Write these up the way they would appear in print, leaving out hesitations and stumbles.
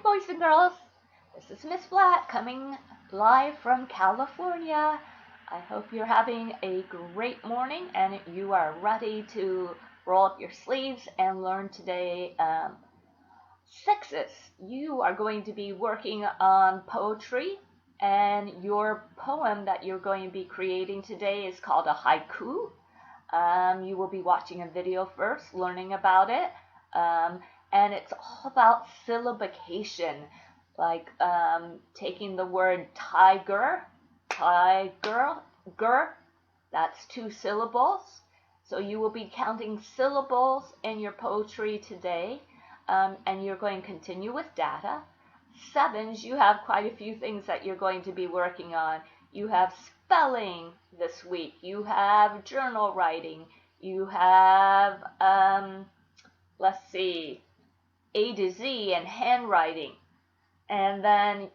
boys and girls. This is Miss Blatt coming live from California. I hope you're having a great morning and you are ready to roll up your sleeves and learn today sixes. You are going to be working on poetry, and your poem that you're going to be creating today is called a haiku. You will be watching a video first, learning about it. And it's all about syllabication, like taking the word tiger, that's 2 syllables. So you will be counting syllables in your poetry today, and you're going to continue with data. Sevens, you have quite a few things that you're going to be working on. You have spelling this week, you have journal writing, you have, let's see, A to Z and handwriting. And then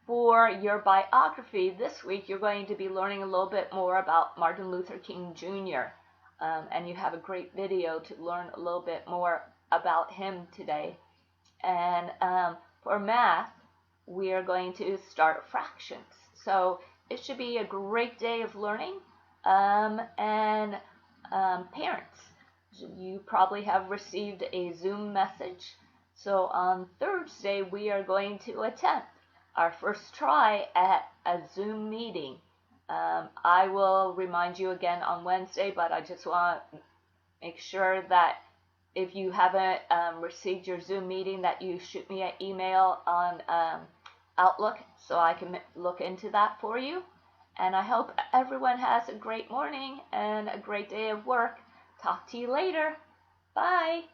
for your biography this week, you're going to be learning a little bit more about Martin Luther King Jr. And you have a great video to learn a little bit more about him today. And for math, we are going to start fractions. So it should be a great day of learning. And parents, you probably have received a Zoom message. So on Thursday, we are going to attempt our first try at a Zoom meeting. I will remind you again on Wednesday, but I just want to make sure that if you haven't received your Zoom meeting, that you shoot me an email on Outlook so I can look into that for you. And I hope everyone has a great morning and a great day of work. Talk to you later. Bye.